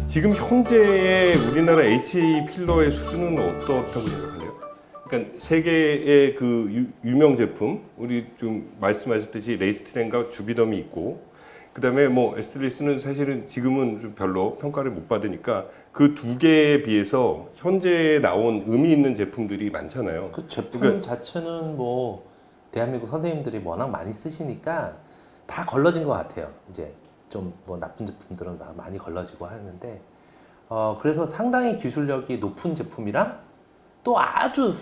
지금 현재의 우리나라 HA 필러의 수준은 어떻다고 생각하세요? 그러니까 세계의 그 유명 제품, 우리 좀 말씀하셨듯이 레이스트렌과 주비덤이 있고, 그다음에 뭐 에스텔리스는 사실은 지금은 좀 별로 평가를 못 받으니까 그 두 개에 비해서 현재 나온 의미 있는 제품들이 많잖아요. 그 제품 그러니까 자체는 뭐 대한민국 선생님들이 워낙 많이 쓰시니까 다 걸러진 것 같아요. 이제 좀 뭐 나쁜 제품들은 많이 걸러지고 하는데 그래서 상당히 기술력이 높은 제품이랑 또 아주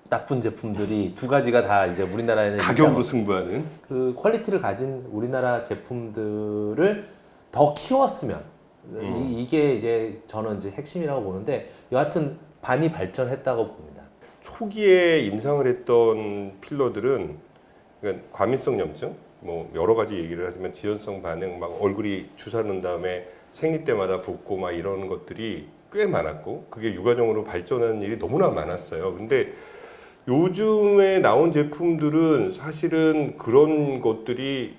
나쁜 제품들이 두 가지가 다 이제 우리나라에는 가격으로 승부하는. 그 퀄리티를 가진 우리나라 제품들을 더 키웠으면 이게 이제 저는 이제 핵심이라고 보는데 여하튼 많이 발전했다고 봅니다. 초기에 임상을 했던 필러들은 그러니까 과민성 염증, 뭐 여러 가지 얘기를 하지만 지연성 반응, 막 얼굴이 주사 놓은 다음에 생리 때마다 붓고 막 이런 것들이 꽤 많았고 그게 유가정으로 발전하는 일이 너무나 많았어요. 근데 요즘에 나온 제품들은 사실은 그런 것들이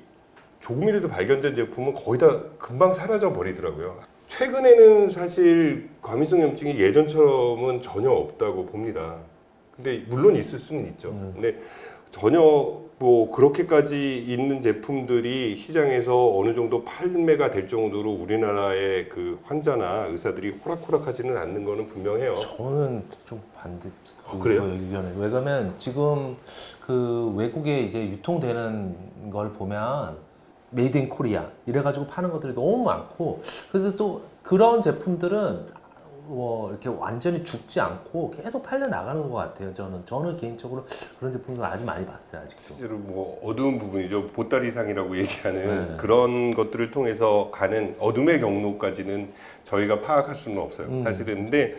조금이라도 발견된 제품은 거의 다 금방 사라져 버리더라고요. 최근에는 사실 과민성 염증이 예전처럼은 전혀 없다고 봅니다. 근데 물론 있을 수는 있죠. 근데 전혀 뭐 그렇게까지 있는 제품들이 시장에서 어느 정도 판매가 될 정도로 우리나라의 그 환자나 의사들이 호락호락하지는 않는 거는 분명해요. 저는 좀 반대. 그래요? 의견에. 왜냐면 지금 그 외국에 이제 유통되는 걸 보면 메이드 인 코리아 이래가지고 파는 것들이 너무 많고 그래서 또 그런 제품들은 뭐 이렇게 완전히 죽지 않고 계속 팔려 나가는 것 같아요. 저는 개인적으로 그런 제품들 아주 많이 봤어요 아직도. 실제로 뭐 어두운 부분이죠. 보따리상이라고 얘기하는 네. 그런 것들을 통해서 가는 어둠의 경로까지는 저희가 파악할 수는 없어요. 사실은. 근데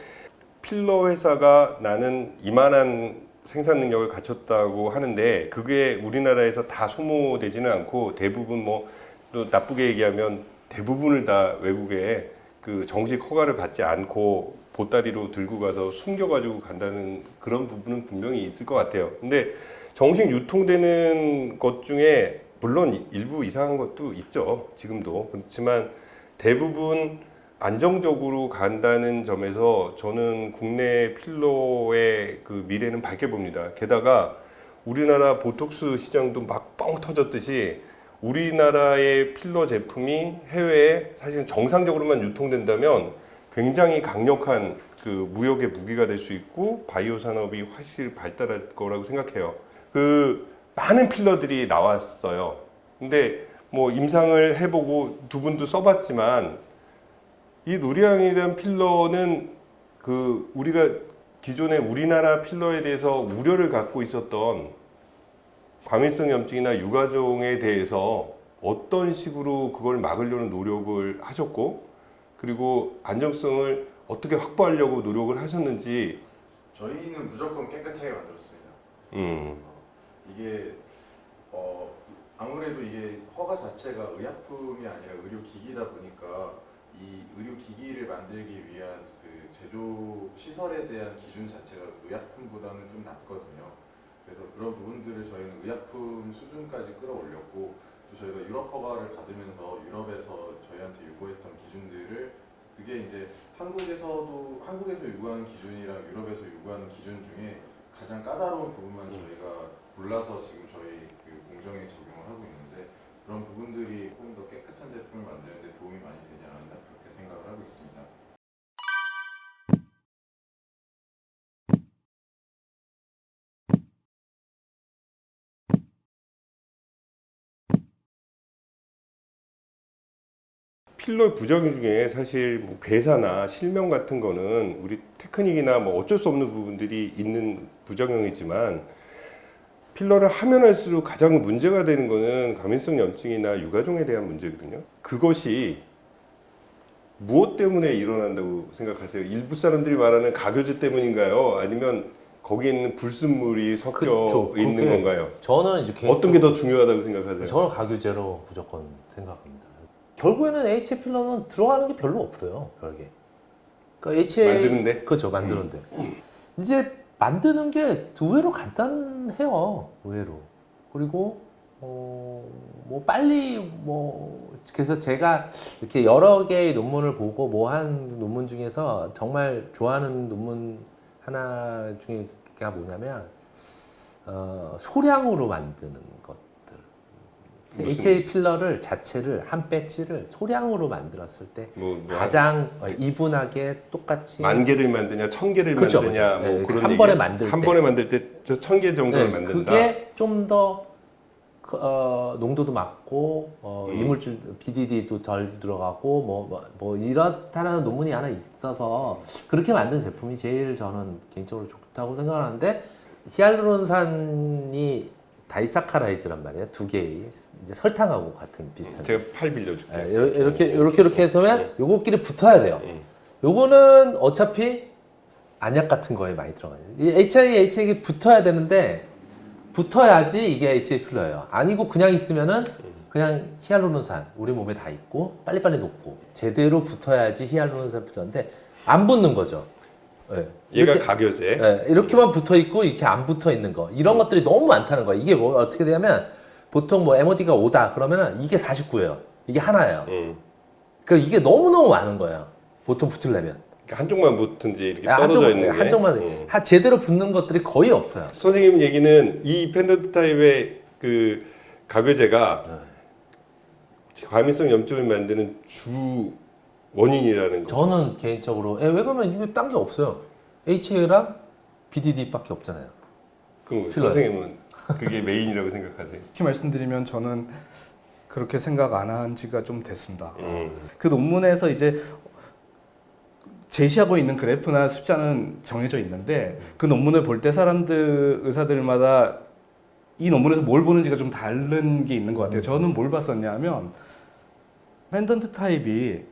필러 회사가 나는 이만한 생산 능력을 갖췄다고 하는데 그게 우리나라에서 다 소모되지는 않고 대부분 뭐 또 나쁘게 얘기하면 대부분을 다 외국에 그 정식 허가를 받지 않고 보따리로 들고 가서 숨겨가지고 간다는 그런 부분은 분명히 있을 것 같아요. 근데 정식 유통되는 것 중에 물론 일부 이상한 것도 있죠. 지금도. 그렇지만 대부분 안정적으로 간다는 점에서 저는 국내 필러의 그 미래는 밝게 봅니다. 게다가 우리나라 보톡스 시장도 막 뻥 터졌듯이 우리나라의 필러 제품이 해외에 사실 정상적으로만 유통된다면 굉장히 강력한 그 무역의 무기가 될 수 있고 바이오 산업이 훨씬 발달할 거라고 생각해요. 그 많은 필러들이 나왔어요. 근데 뭐 임상을 해보고 두 분도 써봤지만 이 노리앙이라는 필러는 그 우리가 기존에 우리나라 필러에 대해서 우려를 갖고 있었던 과민성 염증이나 유가종에 대해서 어떤 식으로 그걸 막으려는 노력을 하셨고 그리고 안정성을 어떻게 확보하려고 노력을 하셨는지. 저희는 무조건 깨끗하게 만들었습니다. 이게 아무래도 이게 허가 자체가 의약품이 아니라 의료기기다 보니까 이 의료기기를 만들기 위한 그 제조 시설에 대한 기준 자체가 의약품보다는 좀 낮거든요. 그래서 그런 부분들을 저희는 의약품 수준까지 끌어올렸고 또 저희가 유럽 허가를 받으면서 유럽에서 저희한테 요구했던 기준들을 그게 이제 한국에서 요구하는 기준이랑 유럽에서 요구하는 기준 중에 가장 까다로운 부분만 저희가 골라서 지금 저희 그 공정에 적용을 하고 있는데 그런 부분들이 조금 더 깨끗한 제품을 만드는데 도움이 많이 되지 않았나 그렇게 생각을 하고 있습니다. 필러 부작용 중에 사실 뭐 괴사나 실명 같은 거는 우리 테크닉이나 뭐 어쩔 수 없는 부분들이 있는 부작용이지만 필러를 하면 할수록 가장 문제가 되는 거는 과민성 염증이나 유가종에 대한 문제거든요. 그것이 무엇 때문에 일어난다고 생각하세요? 일부 사람들이 말하는 가교제 때문인가요? 아니면 거기에 있는 불순물이 섞여 그쵸, 있는 그게 건가요? 저는 이제 어떤 게 더 중요하다고 생각하세요? 저는 가교제로 무조건 생각합니다. 결국에는 HA 필러는 들어가는 게 별로 없어요. 별게. 그러니까 HA 만드는데? 그렇죠, 만드는데. 이제 만드는 게 의외로 간단해요. 의외로. 그리고 뭐 빨리 뭐 그래서 제가 이렇게 여러 개의 논문을 보고 뭐 한 논문 중에서 정말 좋아하는 논문 하나 중에가 뭐냐면 소량으로 만드는 것들. HA 필러를 자체를 한 배치를 소량으로 만들었을 때 뭐 가장 이분하게 똑같이 10,000개를 만드냐, 1,000개를 그쵸, 만드냐, 그쵸. 뭐 네, 그런 한 얘기. 번에 만들 한 때. 번에 만들 때 저 1,000개 정도를 네, 만든다. 그게 좀 더 농도도 맞고 이물질 BDD도 덜 들어가고 뭐 이렇다라는 논문이 하나 있어서 그렇게 만든 제품이 제일 저는 개인적으로 좋다고 생각하는데 히알루론산이 다이사카라이드란 말이에요. 두 개의 이제 설탕하고 같은 비슷한. 제가 팔 빌려줄게. 이렇게 해서 하면 요거끼리 붙어야 돼요. 요거는 어차피 안약 같은 거에 많이 들어가요. 이 HA가 붙어야 되는데 붙어야지 이게 HA 필러예요. 아니고 그냥 있으면은 그냥 히알루론산 우리 몸에 다 있고 빨리빨리 녹고 제대로 붙어야지 히알루론산 필러인데 안 붙는 거죠. 네. 얘가 이렇게, 가교제. 네, 이렇게만 붙어 있고 이렇게 안 붙어 있는 거 이런 것들이 너무 많다는 거야. 이게 뭐 어떻게 되냐면 보통 뭐 MOD가 5다 그러면은 이게 49예요. 이게 하나예요. 그러니까 이게 너무너무 많은 거예요. 보통 붙으려면. 그러니까 한쪽만 붙은지 이렇게 떨어져 있는 게. 한쪽만 제대로 붙는 것들이 거의 없어요. 선생님 얘기는 이 펜던트 타입의 그 가교제가 과민성 염증을 만드는 주 원인이라는 거. 저는 개인적으로 왜 그러면 이거 딴 게 없어요. HA랑 BDD밖에 없잖아요. 그럼 필요해요. 선생님은 그게 메인이라고 생각하세요? 이렇게 말씀드리면 저는 그렇게 생각 안 한 지가 좀 됐습니다. 음. 그 논문에서 이제 제시하고 있는 그래프나 숫자는 정해져 있는데 그 논문을 볼 때 의사들마다 이 논문에서 뭘 보는지가 좀 다른 게 있는 것 같아요. 저는 뭘 봤었냐면 펜던트 타입이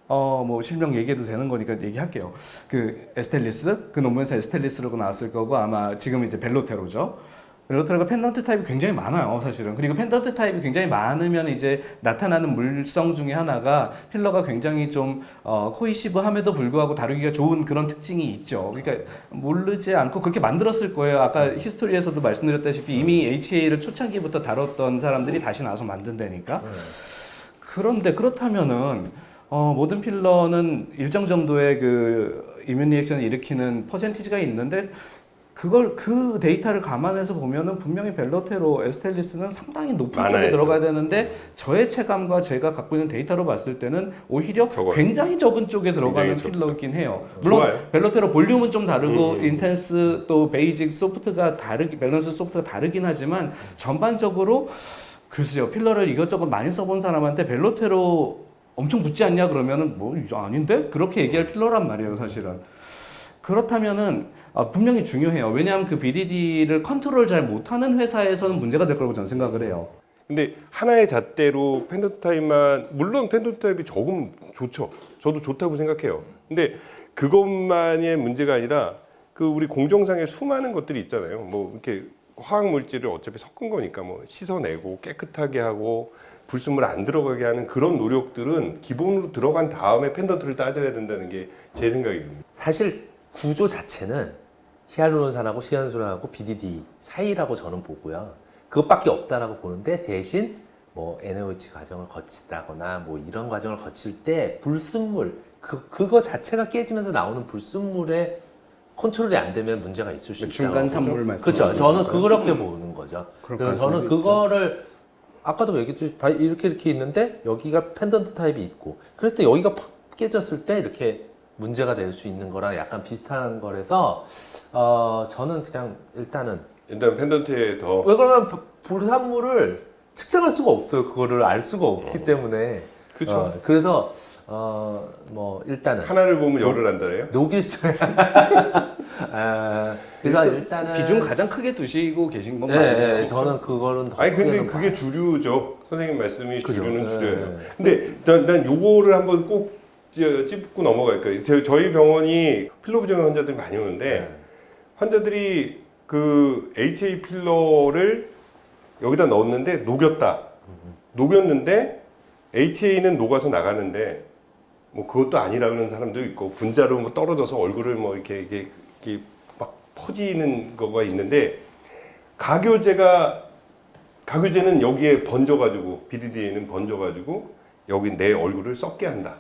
뭐 실명 얘기해도 되는 거니까 얘기할게요. 그 에스텔리스 그 논문에서 에스텔리스라고 나왔을 거고 아마 지금 이제 벨로테로죠. 벨로테로가 펜던트 타입이 굉장히 많아요, 사실은. 그리고 펜던트 타입이 굉장히 많으면 이제 나타나는 물성 중에 하나가 필러가 굉장히 좀 코이시브함에도 불구하고 다루기가 좋은 그런 특징이 있죠. 그러니까 모르지 않고 그렇게 만들었을 거예요. 아까 히스토리에서도 말씀드렸다시피 이미 HA를 초창기부터 다뤘던 사람들이 다시 나와서 만든다니까. 그런데 그렇다면은 모든 필러는 일정 정도의 그 이뮨 리액션을 일으키는 퍼센티지가 있는데 그 데이터를 감안해서 보면은 분명히 벨로테로, 에스텔리스는 상당히 높은 쪽에 많아야죠. 들어가야 되는데 저의 체감과 제가 갖고 있는 데이터로 봤을 때는 오히려 적어요. 굉장히 적은 쪽에 들어가는 굉장히 적죠. 필러이긴 해요. 물론 좋아요. 벨로테로 볼륨은 좀 다르고 인텐스 또 베이직 소프트가 밸런스 소프트가 다르긴 하지만 전반적으로 글쎄요 필러를 이것저것 많이 써본 사람한테 벨로테로 엄청 붙지 않냐 그러면은 뭐 이거 아닌데 그렇게 얘기할 필러란 말이에요 사실은. 그렇다면은 분명히 중요해요. 왜냐하면 그 BDD를 컨트롤 잘 못하는 회사에서는 문제가 될 거라고 저는 생각을 해요. 근데 하나의 잣대로 펜던트 타입만 물론 펜던트 타입이 적으면 좋죠. 저도 좋다고 생각해요. 근데 그것만의 문제가 아니라 그 우리 공정상에 수많은 것들이 있잖아요. 뭐 이렇게 화학 물질을 어차피 섞은 거니까 뭐 씻어내고 깨끗하게 하고 불순물 안 들어가게 하는 그런 노력들은 기본으로 들어간 다음에 펜던트를 따져야 된다는 게 제 생각이거든요. 사실 구조 자체는 히알루론산하고 시안수라하고 BDD 사이라고 저는 보고요. 그것밖에 없다라고 보는데 대신 뭐 NaOH 과정을 거치다거나 뭐 이런 과정을 거칠 때 불순물 그거 자체가 깨지면서 나오는 불순물의 컨트롤이 안 되면 문제가 있을 수 있다. 중간 산물 말씀. 그렇죠. 저는 그렇게 보는 거죠. 그렇게 그래서 저는 할 수도 그거를 아까도 얘기했듯이 다 이렇게 있는데 여기가 펜던트 타입이 있고 그랬을 때 여기가 팍 깨졌을 때 이렇게 문제가 될 수 있는 거랑 약간 비슷한 거라서 저는 그냥 일단 펜던트에 더 왜 그러면 불산물을 측정할 수가 없어요. 그거를 알 수가 없기 때문에 그렇죠. 그래서 뭐 일단은 하나를 보면 열을 안다래요. 녹일 수 그래서 일단은 비중 가장 크게 두시고 계신 건 네, 맞아요. 네, 저는 그거는 더 아니 근데 크게는 그게 봐요. 주류죠. 선생님 말씀이 그죠. 주류는 네, 주류예요. 네. 근데 난 요거를 한번 꼭 짚고 넘어갈 거예요. 저희 병원이 필러 부정 환자들이 많이 오는데 네. 환자들이 그 HA 필러를 여기다 넣었는데 녹였다. 녹였는데 HA는 녹아서 나가는데 뭐 그것도 아니라는 사람도 있고 분자로 뭐 떨어져서 얼굴을 뭐 이렇게 막 퍼지는 거가 있는데 가교제가 가교제는 여기에 번져가지고 BDD에는 번져가지고 여기 내 얼굴을 썩게 한다.